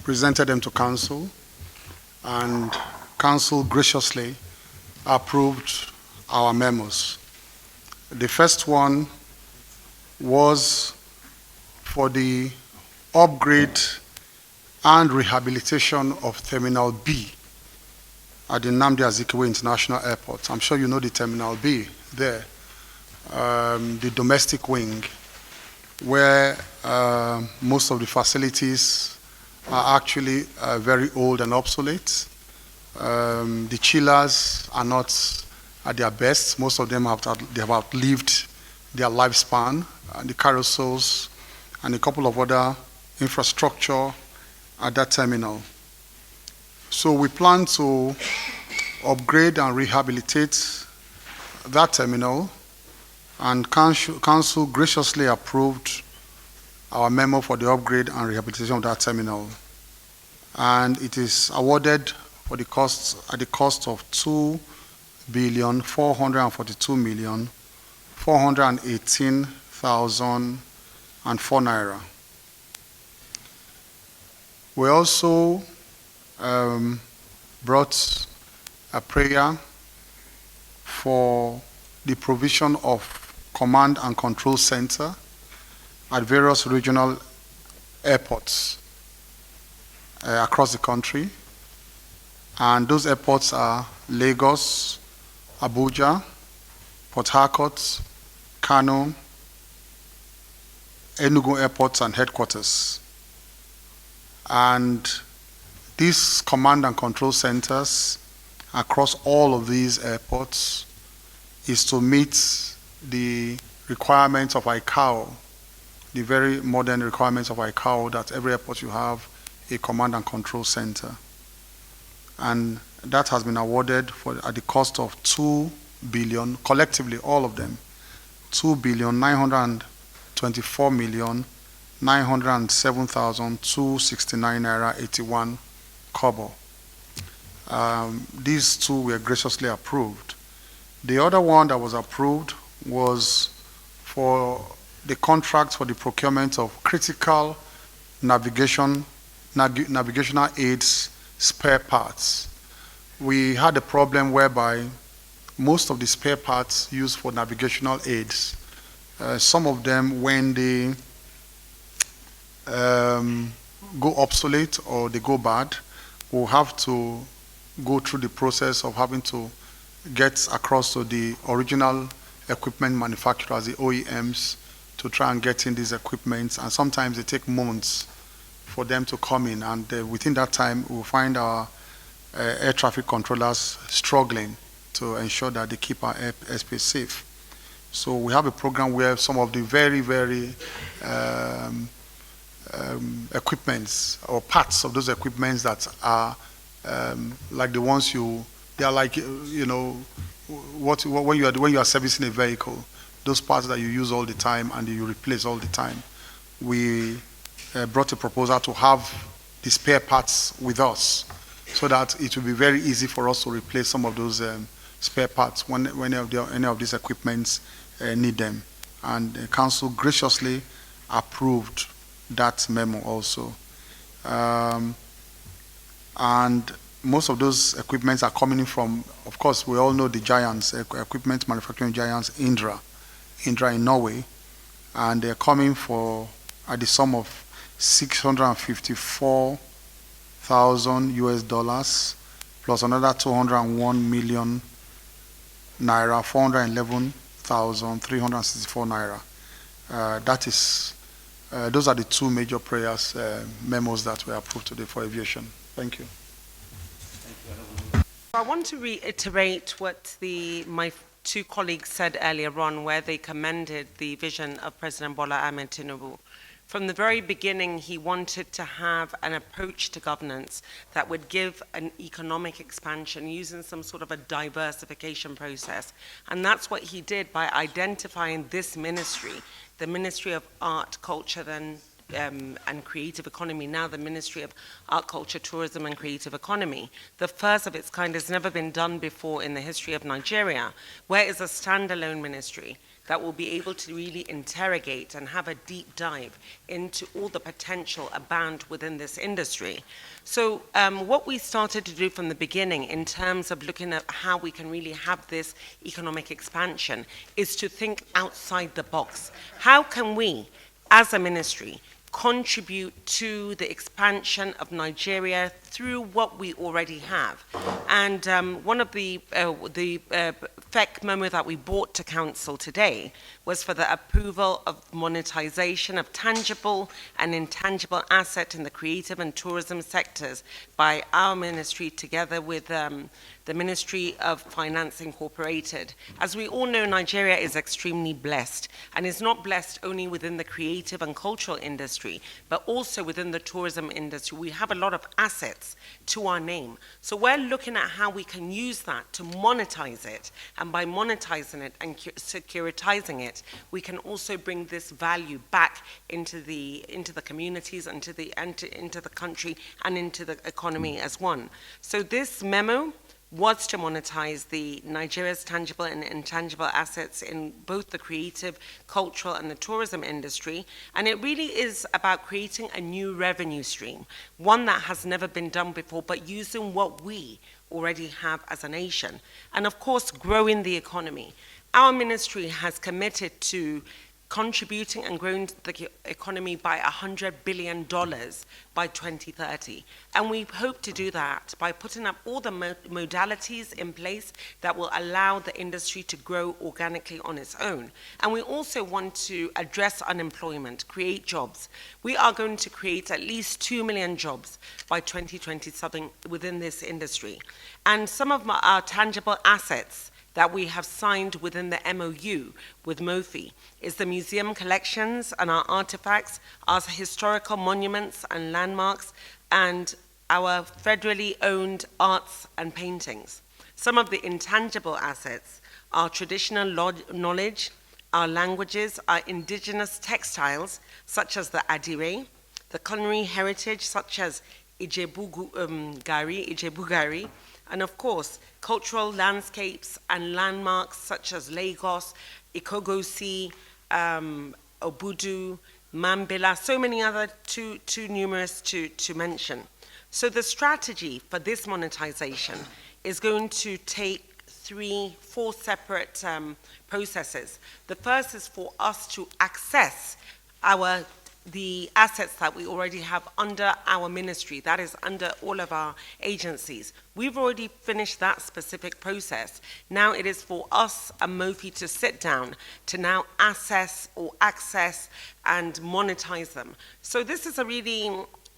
presented them to Council, and Council graciously approved our memos. The first one was for the upgrade and rehabilitation of Terminal B at the Nnamdi Kanu International Airport. I'm sure you know the Terminal B there, the domestic wing, where most of the facilities are actually very old and obsolete. The chillers are not at their best. Most of them have outlived their lifespan, and the carousels and a couple of other infrastructure at that terminal. So we plan to upgrade and rehabilitate that terminal, and Council graciously approved our memo for the upgrade and rehabilitation of that terminal. And it is awarded for the cost at the cost of 2,442,418,004 naira. We also brought a prayer for the provision of command and control center at various regional airports across the country. And those airports are Lagos, Abuja, Port Harcourt, Kano, Enugu airports and headquarters. And these command and control centers across all of these airports is to meet the requirements of ICAO, the very modern requirements of ICAO, that every airport you have a command and control center. And that has been awarded at the cost of 2 billion, collectively all of them, 2,924,907,269 naira 81 kobo. These two were graciously approved. The other one that was approved was for the contract for the procurement of critical navigational aids spare parts. We had a problem whereby most of the spare parts used for navigational aids, some of them, when they go obsolete or they go bad, we'll have to go through the process of having to get across to the original equipment manufacturers, the OEMs, to try and get in these equipments, and sometimes they take months for them to come in, and within that time we'll find our air traffic controllers struggling to ensure that they keep our airspace safe. So we have a program where some of the very, very equipments or parts of those equipments that are like the ones they are like, you know, when you are servicing a vehicle, those parts that you use all the time and you replace all the time. We brought a proposal to have the spare parts with us, so that it will be very easy for us to replace some of those spare parts when any of these equipments need them. And the Council graciously approved that memo also. And most of those equipments are coming from, of course, we all know the giants, equipment manufacturing giants, Indra in Norway, and they're coming at the sum of 654,000 US dollars plus another 201 million naira, 411,364 naira. Those are the two major prayers memos that were approved today for aviation. Thank you. I want to reiterate what my two colleagues said earlier on, where they commended the vision of President Bola Ahmed Tinubu. From the very beginning, he wanted to have an approach to governance that would give an economic expansion using some sort of a diversification process. And that's what he did by identifying this ministry, the Ministry of Art, Culture and and Creative Economy, now the Ministry of Art, Culture, Tourism and Creative Economy, the first of its kind, has never been done before in the history of Nigeria, where it's a standalone ministry that will be able to really interrogate and have a deep dive into all the potential abound within this industry. So what we started to do from the beginning in terms of looking at how we can really have this economic expansion is to think outside the box. How can we, as a ministry, contribute to the expansion of Nigeria through what we already have? And one of the FEC memo that we brought to Council today was for the approval of monetization of tangible and intangible asset in the creative and tourism sectors by our ministry together with the Ministry of Finance Incorporated. As we all know, Nigeria is extremely blessed, and is not blessed only within the creative and cultural industry, but also within the tourism industry. We have a lot of assets to our name. So we're looking at how we can use that to monetize it, and by monetizing it and securitizing it, we can also bring this value back into the communities, into the country, and into the economy as one. So this memo was to monetize Nigeria's tangible and intangible assets in both the creative, cultural, and the tourism industry. And it really is about creating a new revenue stream, one that has never been done before, but using what we already have as a nation. And of course, growing the economy. Our ministry has committed to contributing and growing the economy by $100 billion by 2030. And we hope to do that by putting up all the modalities in place that will allow the industry to grow organically on its own. And we also want to address unemployment, create jobs. We are going to create at least 2 million jobs by 2027 within this industry. And some of our tangible assets that we have signed within the MOU with MOFI is the museum collections and our artifacts, our historical monuments and landmarks, and our federally owned arts and paintings. Some of the intangible assets are traditional knowledge, our languages, our indigenous textiles, such as the adire, the culinary heritage, such as Ijebu Gari, and of course, cultural landscapes and landmarks such as Lagos, Ikogosi, Obudu, Mambila, so many other too numerous to mention. So the strategy for this monetization is going to take 4 separate processes. The first is for us to access the assets that we already have under our ministry, that is under all of our agencies. We've already finished that specific process. Now it is for us, a MOFI, to sit down to now access and monetize them. So this is a really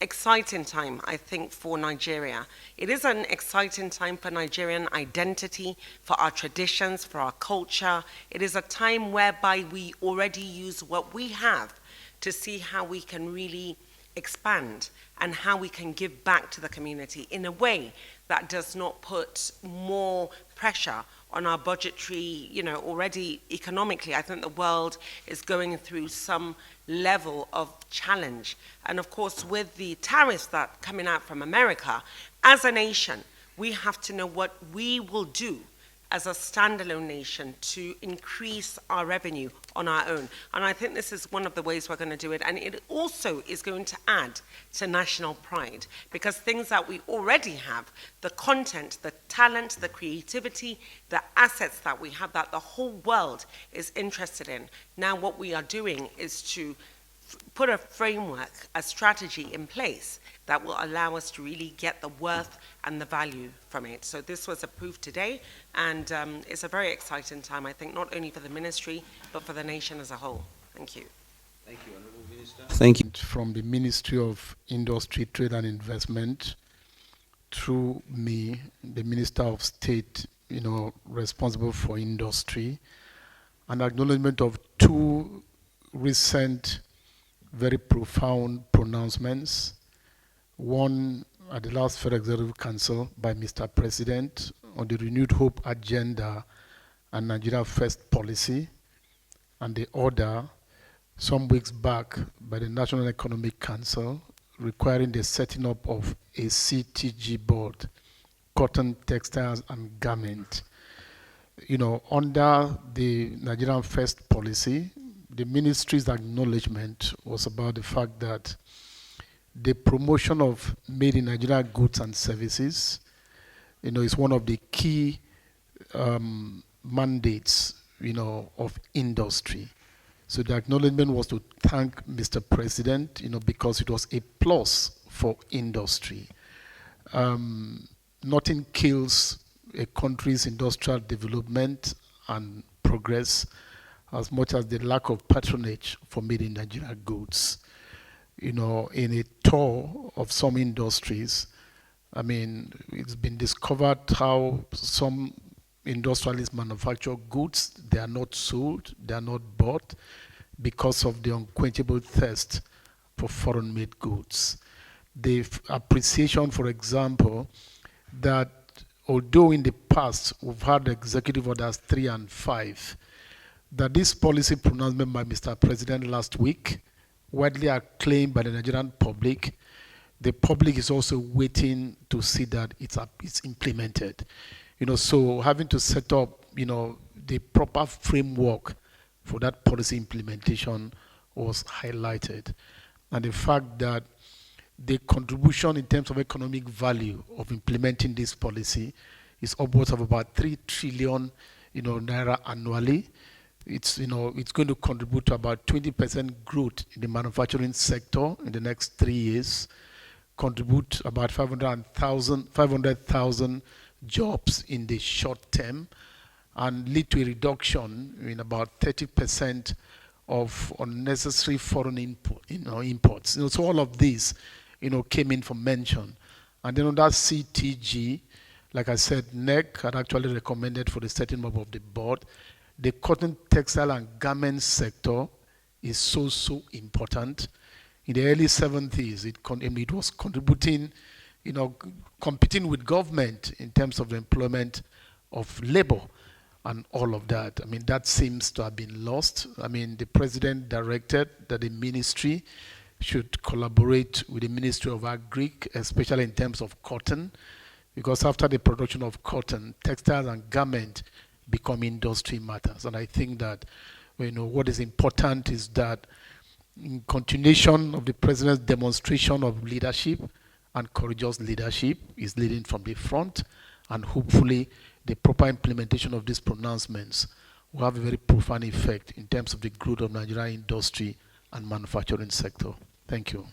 exciting time, I think, for Nigeria. It is an exciting time for Nigerian identity, for our traditions, for our culture. It is a time whereby we already use what we have to see how we can really expand and how we can give back to the community in a way that does not put more pressure on our budgetary, already economically. I think the world is going through some level of challenge. And of course, with the tariffs that coming out from America, as a nation, we have to know what we will do as a standalone nation to increase our revenue on our own. And I think this is one of the ways we're going to do it. And it also is going to add to national pride, because things that we already have, the content, the talent, the creativity, the assets that we have that the whole world is interested in. Now what we are doing is to put a framework, a strategy in place that will allow us to really get the worth and the value from it. So this was approved today, and it's a very exciting time, I think, not only for the ministry, but for the nation as a whole. Thank you. Thank you, Honorable Minister. Thank you. From the Ministry of Industry, Trade and Investment, through me, the Minister of State, responsible for industry, an acknowledgement of 2 recent very profound pronouncements. One at the last Federal Executive Council by Mr. President on the Renewed Hope Agenda and Nigeria First policy, and the other some weeks back by the National Economic Council requiring the setting up of a CTG board, cotton, textiles, and garment. Under the Nigerian First policy, the ministry's acknowledgement was about the fact that the promotion of made in Nigeria goods and services, is one of the key mandates, of industry. So the acknowledgement was to thank Mr. President, because it was a plus for industry. Nothing kills a country's industrial development and progress as much as the lack of patronage for made in Nigeria goods. In a tour of some industries, it's been discovered how some industrialists manufacture goods, they are not sold, they are not bought because of the unquenchable thirst for foreign-made goods. The appreciation, for example, that although in the past we've had Executive Orders 3 and 5, that this policy pronouncement by Mr. President last week, widely acclaimed by the Nigerian public, the public is also waiting to see that it's implemented. So having to set up, the proper framework for that policy implementation was highlighted. And the fact that the contribution in terms of economic value of implementing this policy is upwards of about 3 trillion, naira annually. It's going to contribute to about 20% growth in the manufacturing sector in the next 3 years, contribute about 500,000 jobs in the short term, and lead to a reduction in about 30% of unnecessary foreign imports. So all of these, came in for mention. And then on that CTG, like I said, NEC had actually recommended for the setting up of the board. The cotton, textile, and garment sector is so important. In the early 70s, it was contributing, competing with government in terms of the employment of labor and all of that. That seems to have been lost. The president directed that the ministry should collaborate with the Ministry of Agri, especially in terms of cotton, because after the production of cotton, textiles and garment become industry matters. And I think that, what is important is that in continuation of the president's demonstration of leadership and courageous leadership is leading from the front, and hopefully the proper implementation of these pronouncements will have a very profound effect in terms of the growth of Nigerian industry and manufacturing sector. Thank you.